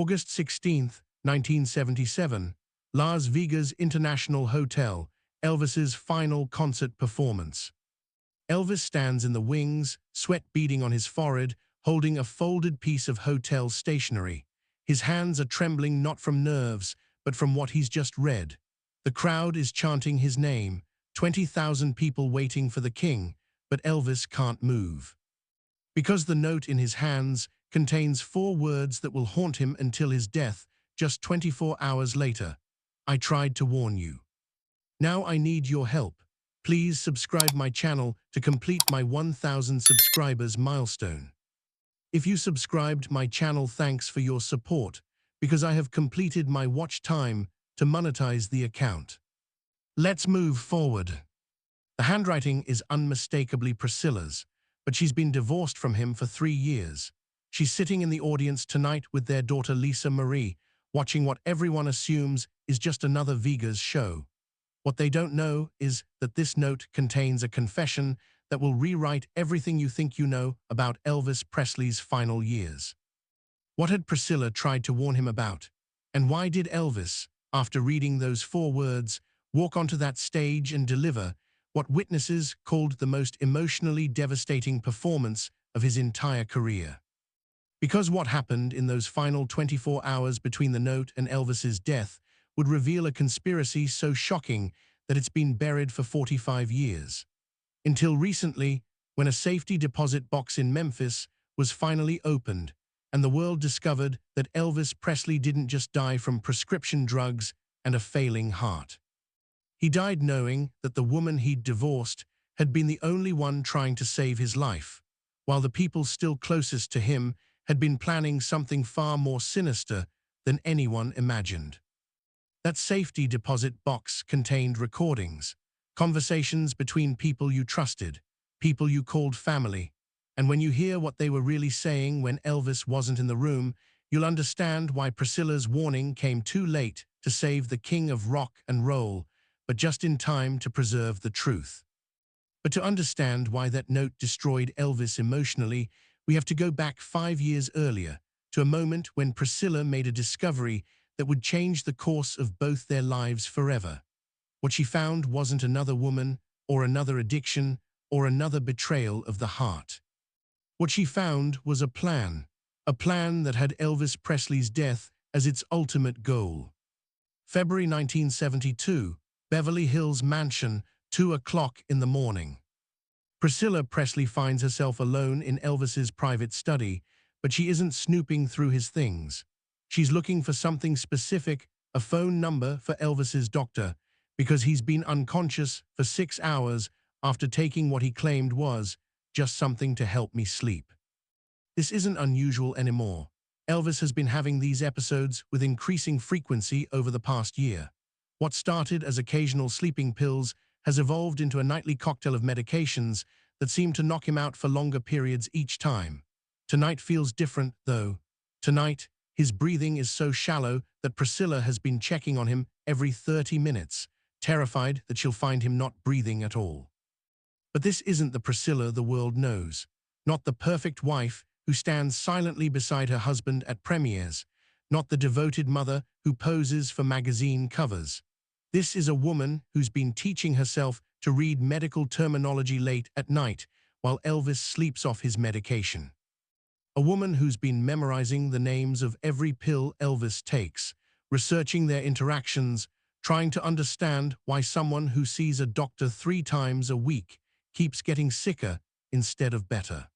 August 16, 1977, Las Vegas International Hotel, Elvis's final concert performance. Elvis stands in the wings, sweat beading on his forehead, holding a folded piece of hotel stationery. His hands are trembling not from nerves, but from what he's just read. The crowd is chanting his name, 20,000 people waiting for the king, but Elvis can't move. Because the note in his hands contains 4 words that will haunt him until his death, just 24 hours later. I tried to warn you. Now I need your help. Please subscribe my channel to complete my 1,000 subscribers milestone. If you subscribed my channel, thanks for your support, because I have completed my watch time to monetize the account. Let's move forward. The handwriting is unmistakably Priscilla's, but she's been divorced from him for 3 years. She's sitting in the audience tonight with their daughter Lisa Marie, watching what everyone assumes is just another Vegas show. What they don't know is that this note contains a confession that will rewrite everything you think you know about Elvis Presley's final years. What had Priscilla tried to warn him about? And why did Elvis, after reading those 4 words, walk onto that stage and deliver what witnesses called the most emotionally devastating performance of his entire career? Because what happened in those final 24 hours between the note and Elvis's death would reveal a conspiracy so shocking that it's been buried for 45 years. Until recently, when a safety deposit box in Memphis was finally opened, and the world discovered that Elvis Presley didn't just die from prescription drugs and a failing heart. He died knowing that the woman he'd divorced had been the only one trying to save his life, while the people still closest to him had been planning something far more sinister than anyone imagined. That safety deposit box contained recordings, conversations between people you trusted, people you called family, and when you hear what they were really saying when Elvis wasn't in the room, you'll understand why Priscilla's warning came too late to save the king of rock and roll, but just in time to preserve the truth. But to understand why that note destroyed Elvis emotionally, we have to go back 5 years earlier, to a moment when Priscilla made a discovery that would change the course of both their lives forever. What she found wasn't another woman, or another addiction, or another betrayal of the heart. What she found was a plan that had Elvis Presley's death as its ultimate goal. February 1972, Beverly Hills Mansion, 2 o'clock in the morning. Priscilla Presley finds herself alone in Elvis's private study, but she isn't snooping through his things. She's looking for something specific, a phone number for Elvis's doctor, because he's been unconscious for 6 hours after taking what he claimed was just something to help me sleep. This isn't unusual anymore. Elvis has been having these episodes with increasing frequency over the past year. What started as occasional sleeping pills has evolved into a nightly cocktail of medications that seem to knock him out for longer periods each time. Tonight feels different, though. Tonight, his breathing is so shallow that Priscilla has been checking on him every 30 minutes, terrified that she'll find him not breathing at all. But this isn't the Priscilla the world knows, not the perfect wife who stands silently beside her husband at premieres, not the devoted mother who poses for magazine covers. This is a woman who's been teaching herself to read medical terminology late at night while Elvis sleeps off his medication. A woman who's been memorizing the names of every pill Elvis takes, researching their interactions, trying to understand why someone who sees a doctor 3 times a week keeps getting sicker instead of better.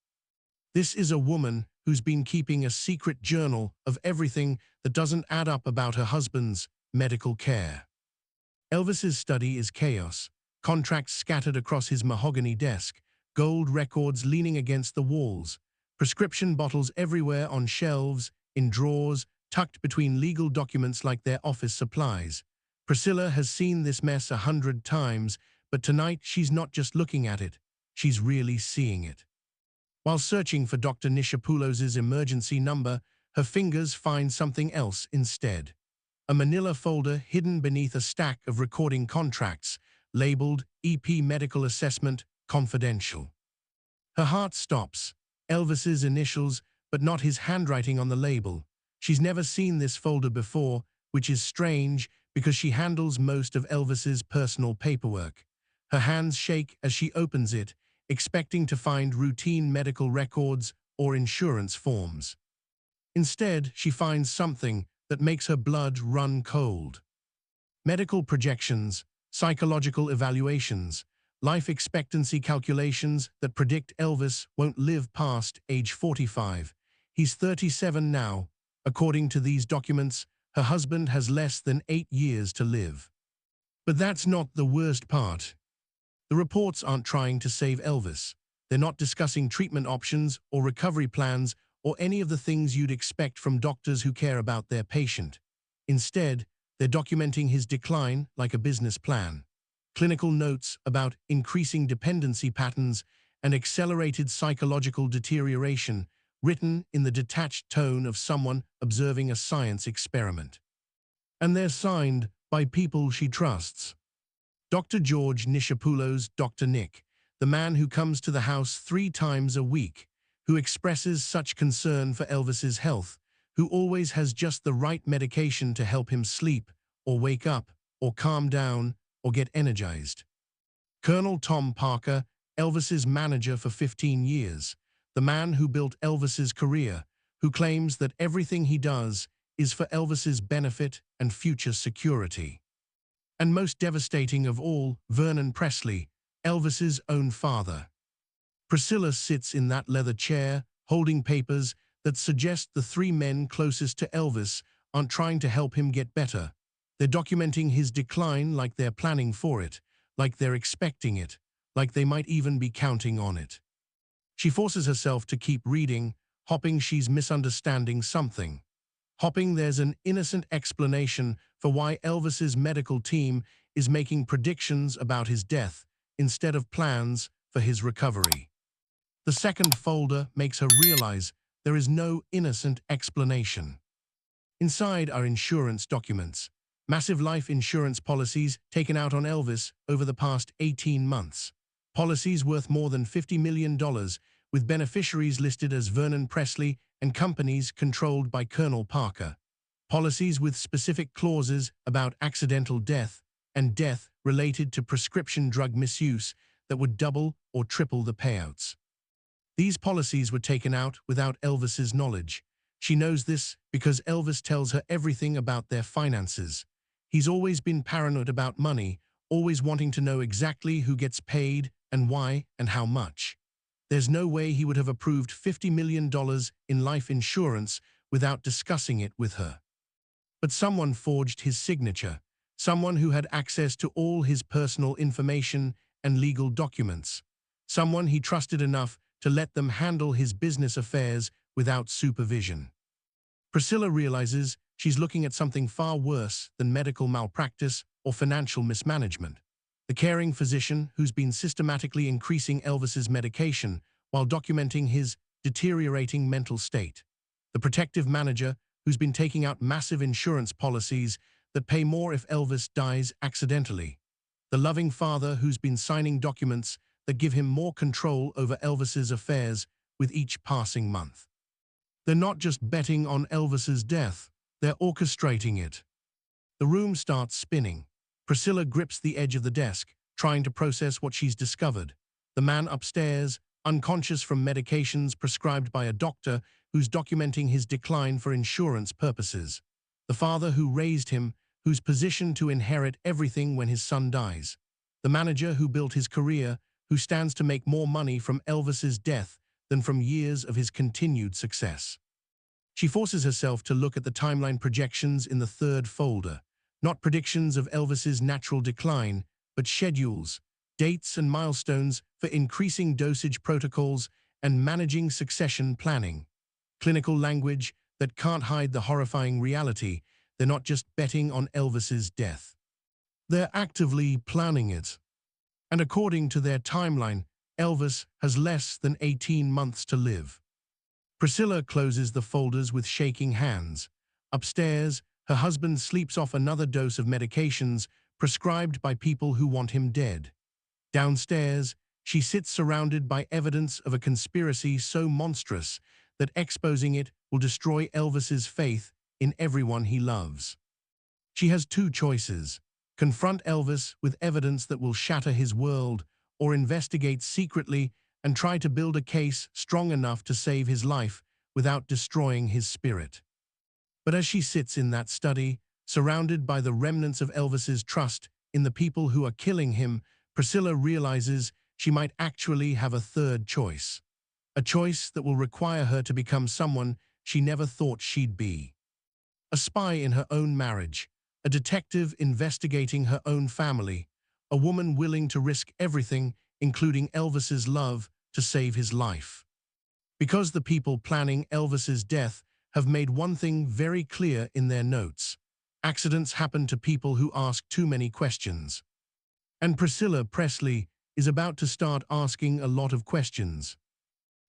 This is a woman who's been keeping a secret journal of everything that doesn't add up about her husband's medical care. Elvis's study is chaos, contracts scattered across his mahogany desk, gold records leaning against the walls, prescription bottles everywhere on shelves, in drawers, tucked between legal documents like their office supplies. Priscilla has seen this mess 100 times, but tonight she's not just looking at it, she's really seeing it. While searching for Dr. Nishapoulos' emergency number, her fingers find something else instead. A manila folder hidden beneath a stack of recording contracts, labeled EP Medical Assessment Confidential. Her heart stops. Elvis's initials, but not his handwriting on the label. She's never seen this folder before, which is strange because she handles most of Elvis's personal paperwork. Her hands shake as she opens it, expecting to find routine medical records or insurance forms. Instead, she finds something that makes her blood run cold. Medical projections, psychological evaluations, life expectancy calculations that predict Elvis won't live past age 45. He's 37 now. According to these documents, her husband has less than 8 years to live. But that's not the worst part. The reports aren't trying to save Elvis. They're not discussing treatment options or recovery plans or any of the things you'd expect from doctors who care about their patient. Instead, they're documenting his decline like a business plan. Clinical notes about increasing dependency patterns and accelerated psychological deterioration written in the detached tone of someone observing a science experiment. And they're signed by people she trusts. Dr. George Nishapoulos, Dr. Nick, the man who comes to the house 3 times a week, who expresses such concern for Elvis's health, who always has just the right medication to help him sleep, or wake up, or calm down, or get energized. Colonel Tom Parker, Elvis's manager for 15 years, the man who built Elvis's career, who claims that everything he does is for Elvis's benefit and future security. And most devastating of all, Vernon Presley, Elvis's own father. Priscilla sits in that leather chair, holding papers that suggest the 3 men closest to Elvis aren't trying to help him get better. They're documenting his decline like they're planning for it, like they're expecting it, like they might even be counting on it. She forces herself to keep reading, hoping she's misunderstanding something. Hoping there's an innocent explanation for why Elvis's medical team is making predictions about his death instead of plans for his recovery. The second folder makes her realize there is no innocent explanation. Inside are insurance documents, massive life insurance policies taken out on Elvis over the past 18 months. Policies worth more than $50 million, with beneficiaries listed as Vernon Presley and companies controlled by Colonel Parker. Policies with specific clauses about accidental death and death related to prescription drug misuse that would double or triple the payouts. These policies were taken out without Elvis's knowledge. She knows this because Elvis tells her everything about their finances. He's always been paranoid about money, always wanting to know exactly who gets paid and why and how much. There's no way he would have approved $50 million in life insurance without discussing it with her. But someone forged his signature, someone who had access to all his personal information and legal documents, someone he trusted enough to let them handle his business affairs without supervision. Priscilla realizes she's looking at something far worse than medical malpractice or financial mismanagement. The caring physician who's been systematically increasing Elvis's medication while documenting his deteriorating mental state. The protective manager who's been taking out massive insurance policies that pay more if Elvis dies accidentally. The loving father who's been signing documents that give him more control over Elvis's affairs with each passing month. They're not just betting on Elvis's death, they're orchestrating it. The room starts spinning. Priscilla grips the edge of the desk, trying to process what she's discovered. The man upstairs, unconscious from medications prescribed by a doctor who's documenting his decline for insurance purposes. The father who raised him, who's positioned to inherit everything when his son dies. The manager who built his career, who stands to make more money from Elvis's death than from years of his continued success. She forces herself to look at the timeline projections in the third folder, not predictions of Elvis's natural decline, but schedules, dates and milestones for increasing dosage protocols and managing succession planning. Clinical language that can't hide the horrifying reality. They're not just betting on Elvis's death. They're actively planning it. And according to their timeline, Elvis has less than 18 months to live. Priscilla closes the folders with shaking hands. Upstairs, her husband sleeps off another dose of medications prescribed by people who want him dead. Downstairs, she sits surrounded by evidence of a conspiracy so monstrous that exposing it will destroy Elvis's faith in everyone he loves. She has two choices: confront Elvis with evidence that will shatter his world, or investigate secretly and try to build a case strong enough to save his life without destroying his spirit. But as she sits in that study, surrounded by the remnants of Elvis's trust in the people who are killing him, Priscilla realizes she might actually have a third choice. A choice that will require her to become someone she never thought she'd be. A spy in her own marriage, a detective investigating her own family, a woman willing to risk everything, including Elvis's love, to save his life. Because the people planning Elvis's death have made one thing very clear in their notes: accidents happen to people who ask too many questions. And Priscilla Presley is about to start asking a lot of questions.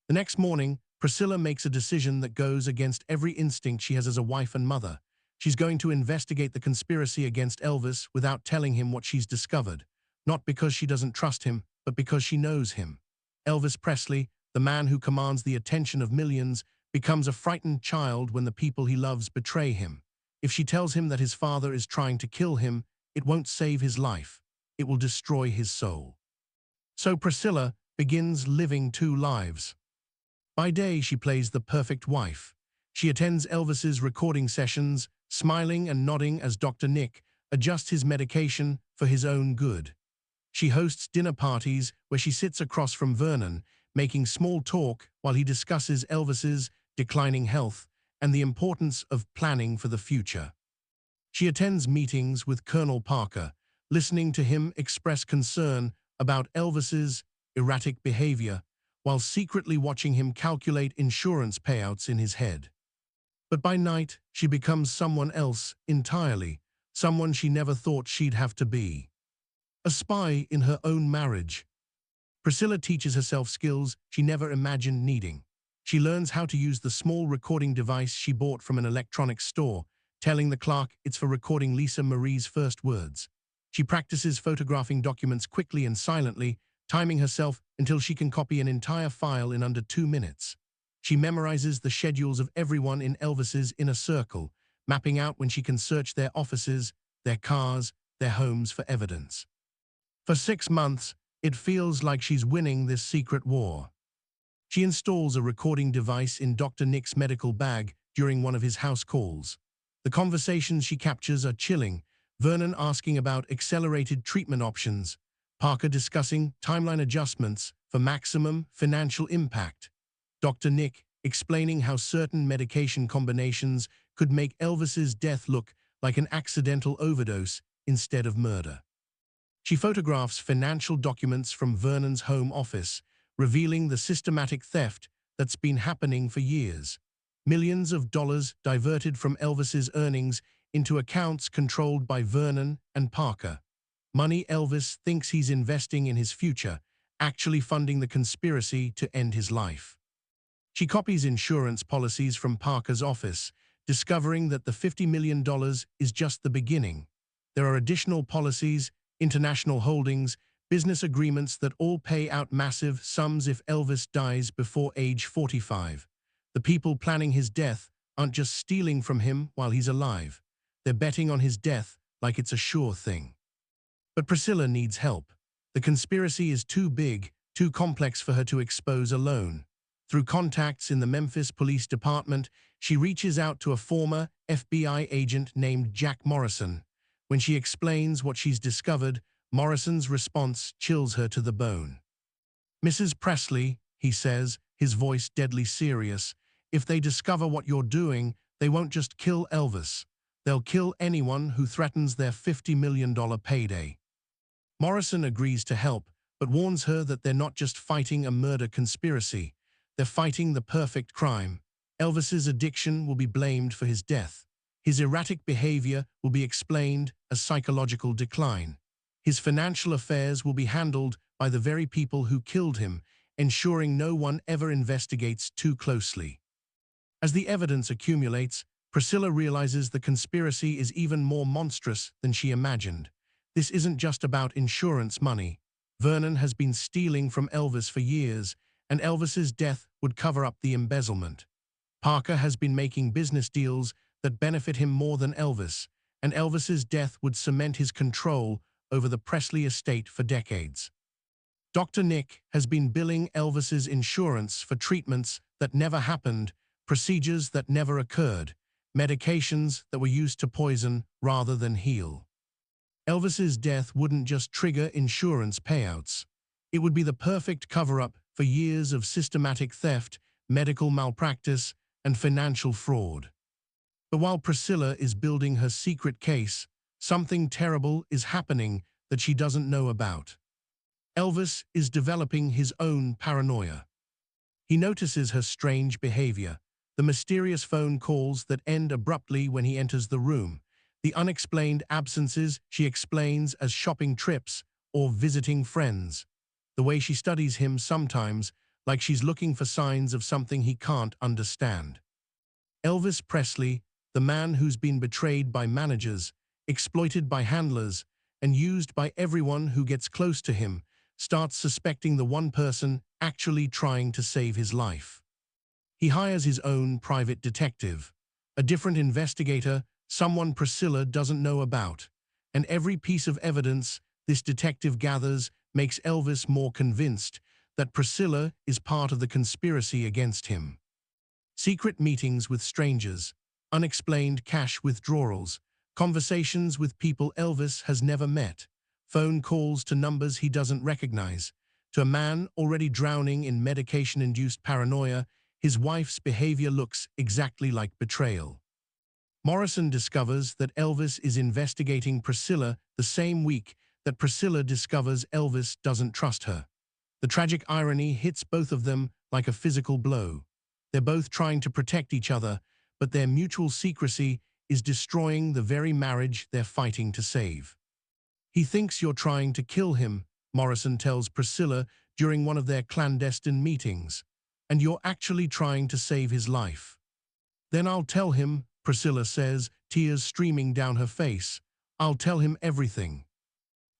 The next morning, Priscilla makes a decision that goes against every instinct she has as a wife and mother. She's going to investigate the conspiracy against Elvis without telling him what she's discovered, not because she doesn't trust him, but because she knows him. Elvis Presley, the man who commands the attention of millions, becomes a frightened child when the people he loves betray him. If she tells him that his father is trying to kill him, it won't save his life. It will destroy his soul. So Priscilla begins living two lives. By day, she plays the perfect wife. She attends Elvis's recording sessions, smiling and nodding as Dr. Nick adjusts his medication for his own good. She hosts dinner parties where she sits across from Vernon, making small talk while he discusses Elvis's declining health and the importance of planning for the future. She attends meetings with Colonel Parker, listening to him express concern about Elvis's erratic behavior, while secretly watching him calculate insurance payouts in his head. But by night, she becomes someone else entirely, someone she never thought she'd have to be. A spy in her own marriage. Priscilla teaches herself skills she never imagined needing. She learns how to use the small recording device she bought from an electronics store, telling the clerk it's for recording Lisa Marie's first words. She practices photographing documents quickly and silently, timing herself until she can copy an entire file in under 2 minutes. She memorizes the schedules of everyone in Elvis's inner circle, mapping out when she can search their offices, their cars, their homes for evidence. For 6 months, it feels like she's winning this secret war. She installs a recording device in Dr. Nick's medical bag during one of his house calls. The conversations she captures are chilling: Vernon asking about accelerated treatment options, Parker discussing timeline adjustments for maximum financial impact, Dr. Nick explaining how certain medication combinations could make Elvis's death look like an accidental overdose instead of murder. She photographs financial documents from Vernon's home office, revealing the systematic theft that's been happening for years. Millions of dollars diverted from Elvis's earnings into accounts controlled by Vernon and Parker. Money Elvis thinks he's investing in his future, actually funding the conspiracy to end his life. She copies insurance policies from Parker's office, discovering that the $50 million is just the beginning. There are additional policies, international holdings, business agreements that all pay out massive sums if Elvis dies before age 45. The people planning his death aren't just stealing from him while he's alive. They're betting on his death like it's a sure thing. But Priscilla needs help. The conspiracy is too big, too complex for her to expose alone. Through contacts in the Memphis Police Department, she reaches out to a former FBI agent named Jack Morrison. When she explains what she's discovered, Morrison's response chills her to the bone. "Mrs. Presley," he says, his voice deadly serious, "if they discover what you're doing, they won't just kill Elvis. They'll kill anyone who threatens their $50 million payday." Morrison agrees to help, but warns her that they're not just fighting a murder conspiracy. They're fighting the perfect crime. Elvis's addiction will be blamed for his death. His erratic behavior will be explained as psychological decline. His financial affairs will be handled by the very people who killed him, ensuring no one ever investigates too closely. As the evidence accumulates, Priscilla realizes the conspiracy is even more monstrous than she imagined. This isn't just about insurance money. Vernon has been stealing from Elvis for years, and Elvis's death would cover up the embezzlement. Parker has been making business deals that benefit him more than Elvis, and Elvis's death would cement his control over the Presley estate for decades. Dr. Nick has been billing Elvis's insurance for treatments that never happened, procedures that never occurred, medications that were used to poison rather than heal. Elvis's death wouldn't just trigger insurance payouts. It would be the perfect cover-up for years of systematic theft, medical malpractice, and financial fraud. But while Priscilla is building her secret case, something terrible is happening that she doesn't know about. Elvis is developing his own paranoia. He notices her strange behavior, the mysterious phone calls that end abruptly when he enters the room, the unexplained absences she explains as shopping trips or visiting friends, the way she studies him sometimes like she's looking for signs of something he can't understand. Elvis Presley, the man who's been betrayed by managers, exploited by handlers, and used by everyone who gets close to him, starts suspecting the one person actually trying to save his life. He hires his own private detective, a different investigator, someone Priscilla doesn't know about, and every piece of evidence this detective gathers makes Elvis more convinced that Priscilla is part of the conspiracy against him. Secret meetings with strangers, unexplained cash withdrawals, conversations with people Elvis has never met, phone calls to numbers he doesn't recognize. To a man already drowning in medication-induced paranoia, his wife's behavior looks exactly like betrayal. Morrison discovers that Elvis is investigating Priscilla the same week that Priscilla discovers Elvis doesn't trust her. The tragic irony hits both of them like a physical blow. They're both trying to protect each other, but their mutual secrecy is destroying the very marriage they're fighting to save. "He thinks you're trying to kill him," Morrison tells Priscilla during one of their clandestine meetings, "and you're actually trying to save his life." "Then I'll tell him," Priscilla says, tears streaming down her face. "I'll tell him everything."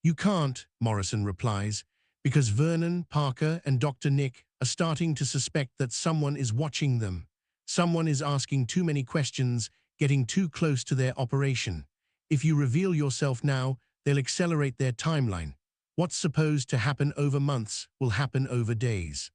"You can't," Morrison replies, "because Vernon, Parker, and Dr. Nick are starting to suspect that someone is watching them. Someone is asking too many questions, getting too close to their operation. If you reveal yourself now, they'll accelerate their timeline. What's supposed to happen over months will happen over days."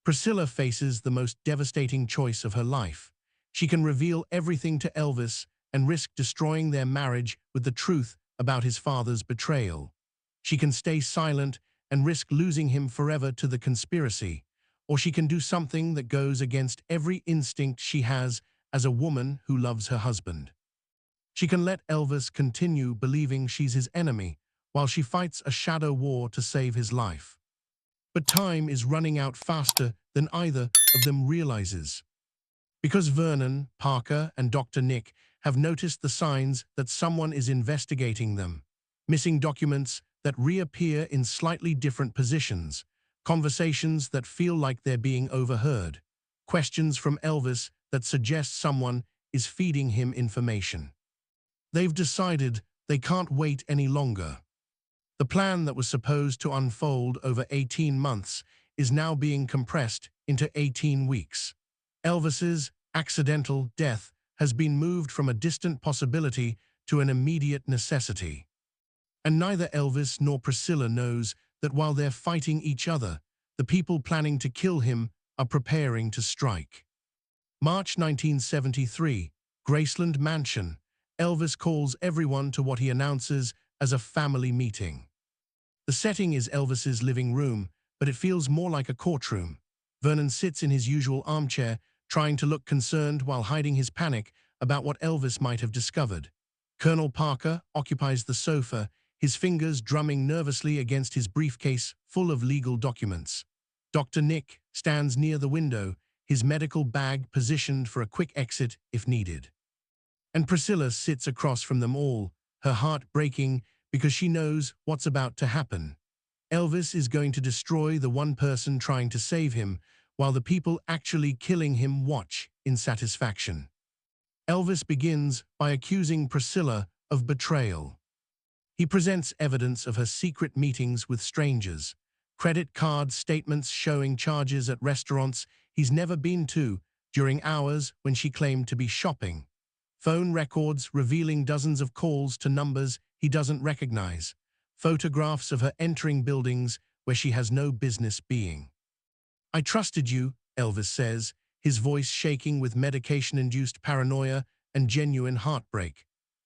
Priscilla faces the most devastating choice of her life. She can reveal everything to Elvis and risk destroying their marriage with the truth about his father's betrayal. She can stay silent and risk losing him forever to the conspiracy, or she can do something that goes against every instinct she has as a woman who loves her husband. She can let Elvis continue believing she's his enemy while she fights a shadow war to save his life. But time is running out faster than either of them realizes. Because Vernon, Parker, and Dr. Nick have noticed the signs that someone is investigating them, missing documents that reappear in slightly different positions, conversations that feel like they're being overheard, questions from Elvis that suggest someone is feeding him information. They've decided they can't wait any longer. The plan that was supposed to unfold over 18 months is now being compressed into 18 weeks. Elvis's accidental death has been moved from a distant possibility to an immediate necessity. And neither Elvis nor Priscilla knows that while they're fighting each other, the people planning to kill him are preparing to strike. March 1973, Graceland Mansion. Elvis calls everyone to what he announces as a family meeting. The setting is Elvis's living room, but it feels more like a courtroom. Vernon sits in his usual armchair, trying to look concerned while hiding his panic about what Elvis might have discovered. Colonel Parker occupies the sofa, his fingers drumming nervously against his briefcase full of legal documents. Dr. Nick stands near the window, his medical bag positioned for a quick exit if needed. And Priscilla sits across from them all, her heart breaking because she knows what's about to happen. Elvis is going to destroy the one person trying to save him, while the people actually killing him watch in satisfaction. Elvis begins by accusing Priscilla of betrayal. He presents evidence of her secret meetings with strangers, credit card statements showing charges at restaurants he's never been to, during hours when she claimed to be shopping. Phone records revealing dozens of calls to numbers he doesn't recognize. Photographs of her entering buildings where she has no business being. "I trusted you," Elvis says, his voice shaking with medication-induced paranoia and genuine heartbreak.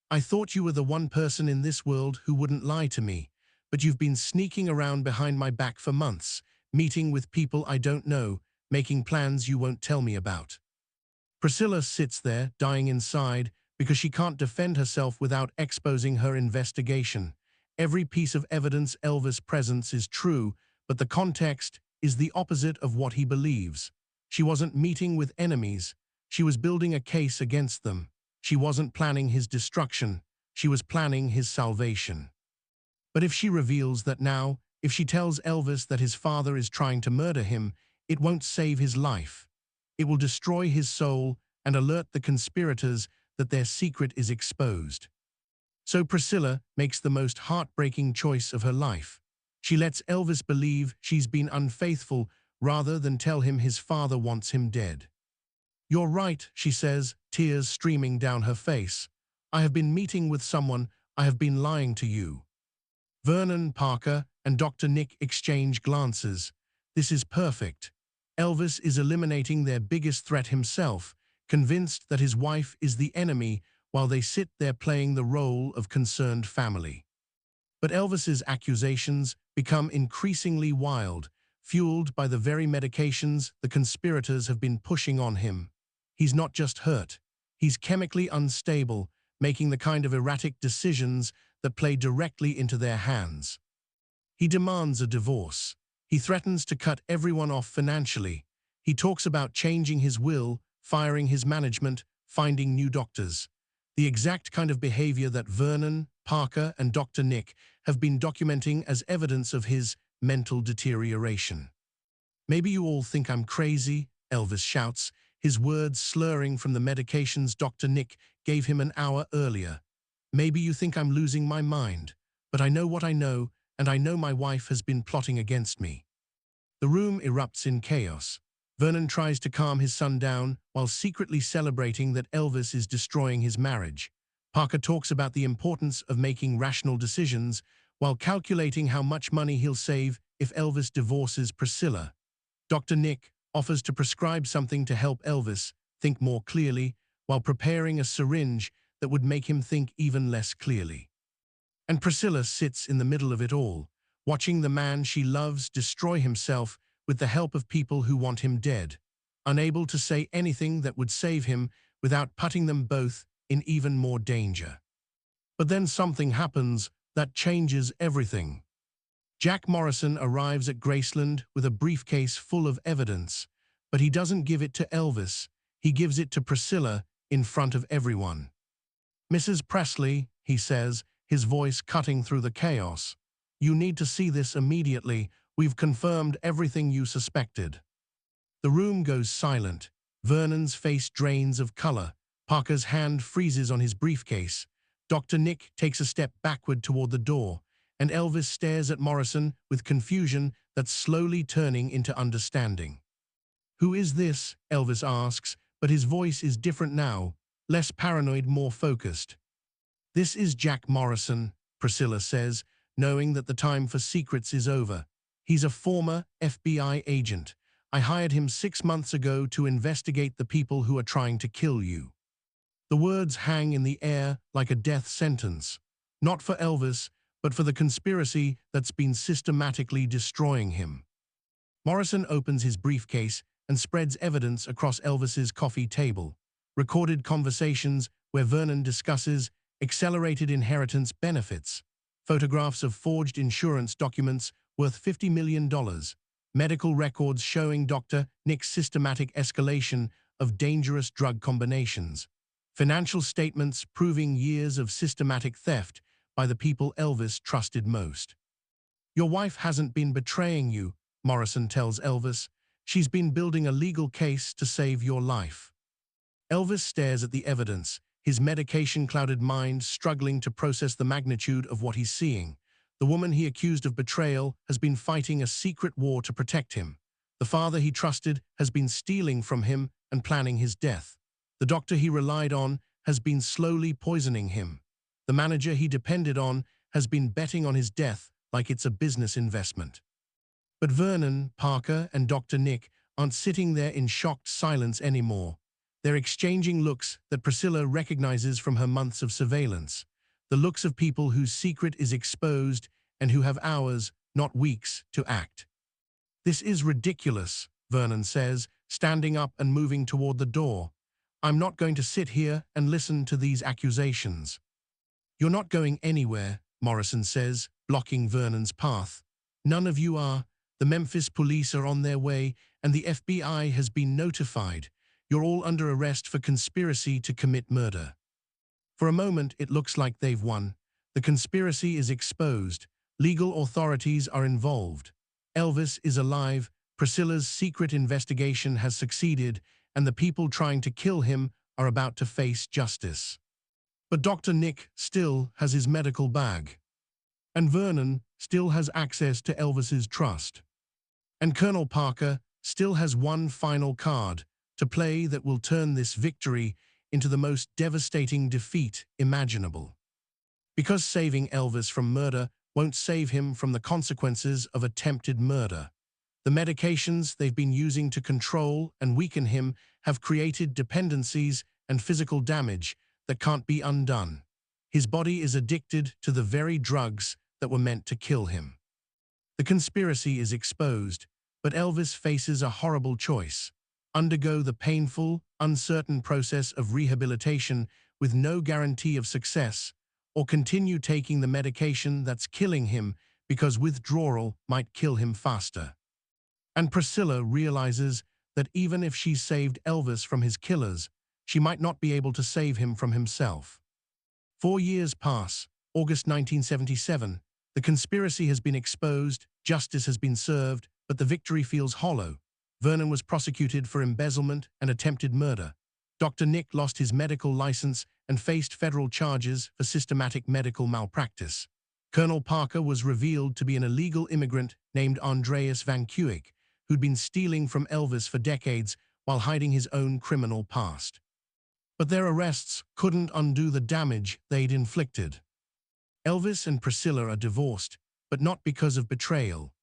"I thought you were the one person in this world who wouldn't lie to me, but you've been sneaking around behind my back for months, meeting with people I don't know, making plans you won't tell me about." Priscilla sits there, dying inside, because she can't defend herself without exposing her investigation. Every piece of evidence Elvis presents is true, but the context is the opposite of what he believes. She wasn't meeting with enemies. She was building a case against them. She wasn't planning his destruction. She was planning his salvation. But if she reveals that now, if she tells Elvis that his father is trying to murder him, it won't save his life. It will destroy his soul and alert the conspirators that their secret is exposed. So Priscilla makes the most heartbreaking choice of her life. She lets Elvis believe she's been unfaithful rather than tell him his father wants him dead. "You're right," she says, tears streaming down her face. "I have been meeting with someone. I have been lying to you." Vernon, Parker, and Dr. Nick exchange glances. This is perfect. Elvis is eliminating their biggest threat himself, convinced that his wife is the enemy, while they sit there playing the role of concerned family. But Elvis's accusations become increasingly wild, fueled by the very medications the conspirators have been pushing on him. He's not just hurt. He's chemically unstable, making the kind of erratic decisions that play directly into their hands. He demands a divorce. He threatens to cut everyone off financially. He talks about changing his will, firing his management, finding new doctors. The exact kind of behavior that Vernon, Parker, and Dr. Nick have been documenting as evidence of his mental deterioration. "Maybe you all think I'm crazy," Elvis shouts, his words slurring from the medications Dr. Nick gave him an hour earlier. "Maybe you think I'm losing my mind, but I know what I know, and I know my wife has been plotting against me." The room erupts in chaos. Vernon tries to calm his son down while secretly celebrating that Elvis is destroying his marriage. Parker talks about the importance of making rational decisions while calculating how much money he'll save if Elvis divorces Priscilla. Dr. Nick offers to prescribe something to help Elvis think more clearly while preparing a syringe that would make him think even less clearly. And Priscilla sits in the middle of it all, watching the man she loves destroy himself with the help of people who want him dead, unable to say anything that would save him without putting them both in even more danger. But then something happens that changes everything. Jack Morrison arrives at Graceland with a briefcase full of evidence, but he doesn't give it to Elvis. He gives it to Priscilla in front of everyone. "Mrs. Presley," he says, his voice cutting through the chaos, "you need to see this immediately. We've confirmed everything you suspected." The room goes silent. Vernon's face drains of color. Parker's hand freezes on his briefcase. Dr. Nick takes a step backward toward the door, and Elvis stares at Morrison with confusion that's slowly turning into understanding. "Who is this?" Elvis asks, but his voice is different now, less paranoid, more focused. "This is Jack Morrison," Priscilla says, knowing that the time for secrets is over. "He's a former FBI agent. I hired him 6 months ago to investigate the people who are trying to kill you." The words hang in the air like a death sentence, not for Elvis, but for the conspiracy that's been systematically destroying him. Morrison opens his briefcase and spreads evidence across Elvis's coffee table. Recorded conversations where Vernon discusses accelerated inheritance benefits, photographs of forged insurance documents worth $50 million, medical records showing Dr. Nick's systematic escalation of dangerous drug combinations, financial statements proving years of systematic theft by the people Elvis trusted most. "Your wife hasn't been betraying you," Morrison tells Elvis. "She's been building a legal case to save your life." Elvis stares at the evidence, his medication-clouded mind struggling to process the magnitude of what he's seeing. The woman he accused of betrayal has been fighting a secret war to protect him. The father he trusted has been stealing from him and planning his death. The doctor he relied on has been slowly poisoning him. The manager he depended on has been betting on his death like it's a business investment. But Vernon, Parker, and Dr. Nick aren't sitting there in shocked silence anymore. They're exchanging looks that Priscilla recognizes from her months of surveillance. The looks of people whose secret is exposed and who have hours, not weeks, to act. "This is ridiculous," Vernon says, standing up and moving toward the door. "I'm not going to sit here and listen to these accusations." "You're not going anywhere," Morrison says, blocking Vernon's path. "None of you are. The Memphis police are on their way, and the FBI has been notified. You're all under arrest for conspiracy to commit murder." For a moment, it looks like they've won. The conspiracy is exposed. Legal authorities are involved. Elvis is alive, Priscilla's secret investigation has succeeded, and the people trying to kill him are about to face justice. But Dr. Nick still has his medical bag. And Vernon still has access to Elvis's trust. And Colonel Parker still has one final card to play that will turn this victory into the most devastating defeat imaginable. Because saving Elvis from murder won't save him from the consequences of attempted murder. The medications they've been using to control and weaken him have created dependencies and physical damage that can't be undone. His body is addicted to the very drugs that were meant to kill him. The conspiracy is exposed, but Elvis faces a horrible choice: undergo the painful, uncertain process of rehabilitation with no guarantee of success, or continue taking the medication that's killing him because withdrawal might kill him faster. And Priscilla realizes that even if she saved Elvis from his killers, she might not be able to save him from himself. 4 years pass. August 1977. The conspiracy has been exposed, justice has been served, but the victory feels hollow. Vernon was prosecuted for embezzlement and attempted murder. Dr. Nick lost his medical license and faced federal charges for systematic medical malpractice. Colonel Parker was revealed to be an illegal immigrant named Andreas Van Kuik, who'd been stealing from Elvis for decades while hiding his own criminal past. But their arrests couldn't undo the damage they'd inflicted. Elvis and Priscilla are divorced, but not because of betrayal.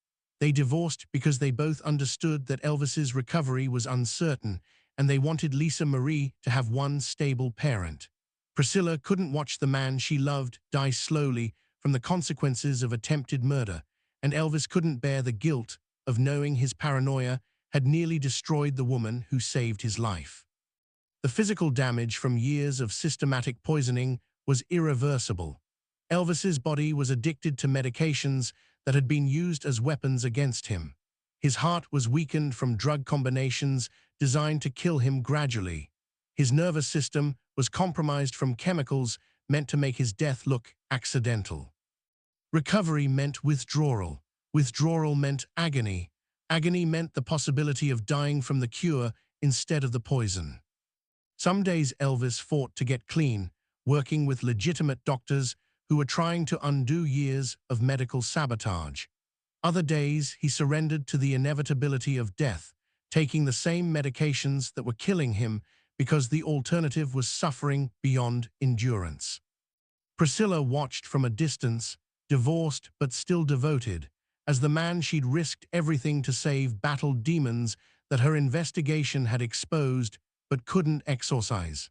They divorced because they both understood that Elvis's recovery was uncertain, and they wanted Lisa Marie to have one stable parent. Priscilla couldn't watch the man she loved die slowly from the consequences of attempted murder, and Elvis couldn't bear the guilt of knowing his paranoia had nearly destroyed the woman who saved his life. The physical damage from years of systematic poisoning was irreversible. Elvis's body was addicted to medications that had been used as weapons against him. His heart was weakened from drug combinations designed to kill him gradually. His nervous system was compromised from chemicals meant to make his death look accidental. Recovery meant withdrawal. Withdrawal meant agony. Agony meant the possibility of dying from the cure instead of the poison. Some days Elvis fought to get clean, working with legitimate doctors who were trying to undo years of medical sabotage. Other days, he surrendered to the inevitability of death, taking the same medications that were killing him because the alternative was suffering beyond endurance. Priscilla watched from a distance, divorced but still devoted, as the man she'd risked everything to save battled demons that her investigation had exposed but couldn't exorcise.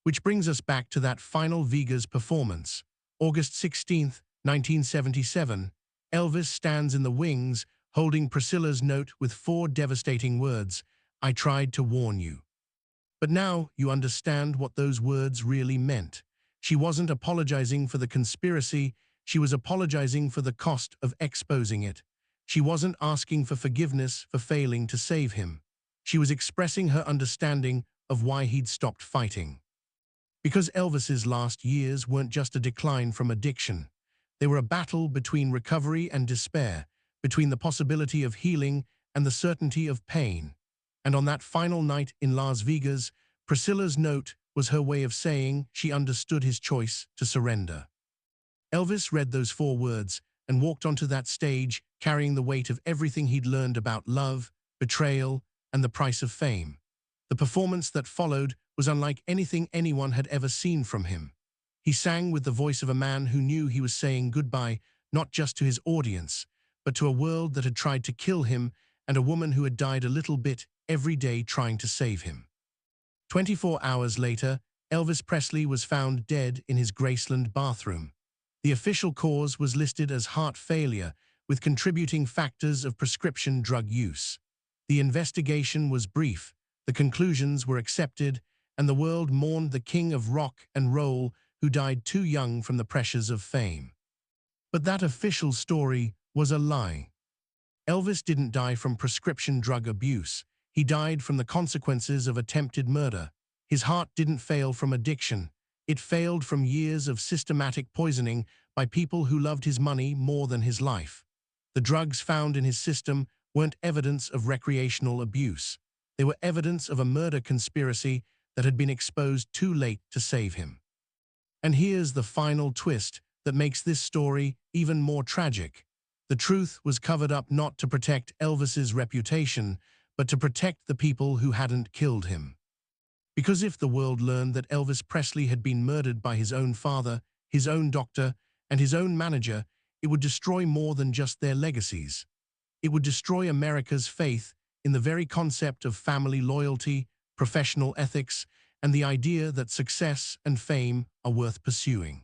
Which brings us back to that final Vegas performance. August 16, 1977, Elvis stands in the wings, holding Priscilla's note with 4 devastating words: "I tried to warn you." But now you understand what those words really meant. She wasn't apologizing for the conspiracy, she was apologizing for the cost of exposing it. She wasn't asking for forgiveness for failing to save him. She was expressing her understanding of why he'd stopped fighting. Because Elvis's last years weren't just a decline from addiction. They were a battle between recovery and despair, between the possibility of healing and the certainty of pain. And on that final night in Las Vegas, Priscilla's note was her way of saying she understood his choice to surrender. Elvis read those 4 words and walked onto that stage, carrying the weight of everything he'd learned about love, betrayal, and the price of fame. The performance that followed was unlike anything anyone had ever seen from him. He sang with the voice of a man who knew he was saying goodbye not just to his audience, but to a world that had tried to kill him and a woman who had died a little bit every day trying to save him. 24 hours later, Elvis Presley was found dead in his Graceland bathroom. The official cause was listed as heart failure, with contributing factors of prescription drug use. The investigation was brief, the conclusions were accepted, and the world mourned the king of rock and roll who died too young from the pressures of fame. But that official story was a lie. Elvis didn't die from prescription drug abuse. He died from the consequences of attempted murder. His heart didn't fail from addiction. It failed from years of systematic poisoning by people who loved his money more than his life. The drugs found in his system weren't evidence of recreational abuse. They were evidence of a murder conspiracy that had been exposed too late to save him. And here's the final twist that makes this story even more tragic. The truth was covered up not to protect Elvis's reputation, but to protect the people who hadn't killed him. Because if the world learned that Elvis Presley had been murdered by his own father, his own doctor, and his own manager, it would destroy more than just their legacies. It would destroy America's faith in the very concept of family loyalty, professional ethics, and the idea that success and fame are worth pursuing.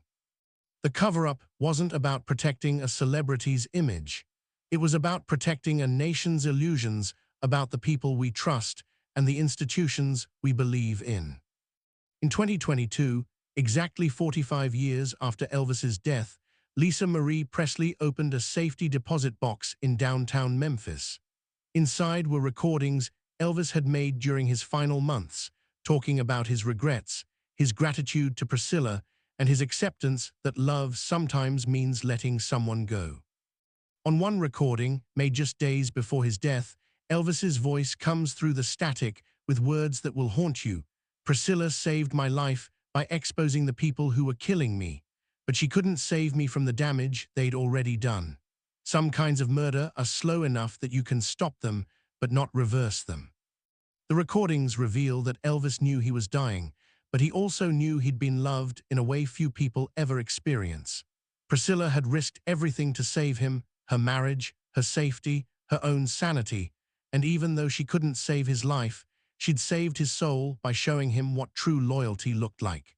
The cover-up wasn't about protecting a celebrity's image. It was about protecting a nation's illusions about the people we trust and the institutions we believe in. In 2022, exactly 45 years after Elvis's death, Lisa Marie Presley opened a safety deposit box in downtown Memphis. Inside were recordings Elvis had made during his final months, talking about his regrets, his gratitude to Priscilla, and his acceptance that love sometimes means letting someone go. On one recording, made just days before his death, Elvis's voice comes through the static with words that will haunt you. Priscilla saved my life by exposing the people who were killing me, but she couldn't save me from the damage they'd already done. Some kinds of murder are slow enough that you can stop them, but not reverse them. The recordings reveal that Elvis knew he was dying, but he also knew he'd been loved in a way few people ever experience. Priscilla had risked everything to save him, her marriage, her safety, her own sanity, and even though she couldn't save his life, she'd saved his soul by showing him what true loyalty looked like.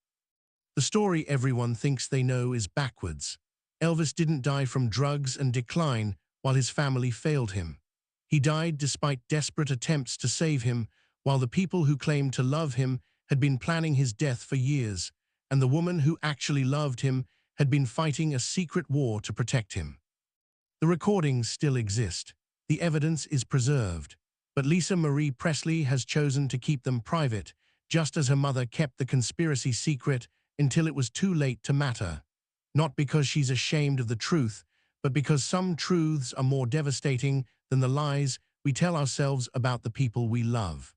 The story everyone thinks they know is backwards. Elvis didn't die from drugs and decline while his family failed him. He died despite desperate attempts to save him, while the people who claimed to love him had been planning his death for years, and the woman who actually loved him had been fighting a secret war to protect him. The recordings still exist. The evidence is preserved, but Lisa Marie Presley has chosen to keep them private, just as her mother kept the conspiracy secret until it was too late to matter. Not because she's ashamed of the truth, but because some truths are more devastating than the lies we tell ourselves about the people we love.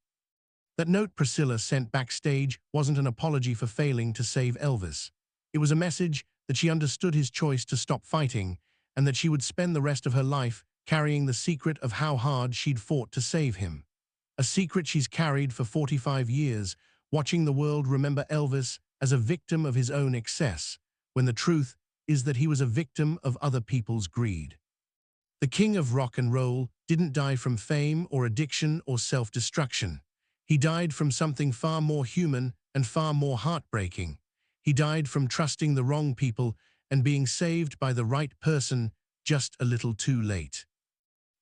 That note Priscilla sent backstage wasn't an apology for failing to save Elvis. It was a message that she understood his choice to stop fighting, and that she would spend the rest of her life carrying the secret of how hard she'd fought to save him. A secret she's carried for 45 years, watching the world remember Elvis as a victim of his own excess, when the truth is that he was a victim of other people's greed. The king of rock and roll didn't die from fame or addiction or self-destruction. He died from something far more human and far more heartbreaking. He died from trusting the wrong people and being saved by the right person just a little too late.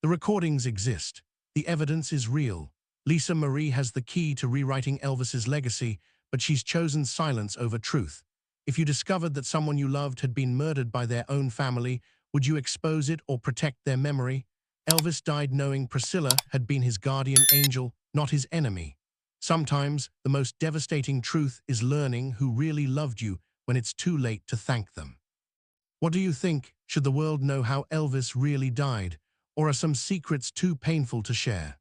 The recordings exist. The evidence is real. Lisa Marie has the key to rewriting Elvis's legacy, but she's chosen silence over truth. If you discovered that someone you loved had been murdered by their own family, would you expose it or protect their memory? Elvis died knowing Priscilla had been his guardian angel, not his enemy. Sometimes, the most devastating truth is learning who really loved you when it's too late to thank them. What do you think? Should the world know how Elvis really died? Or are some secrets too painful to share?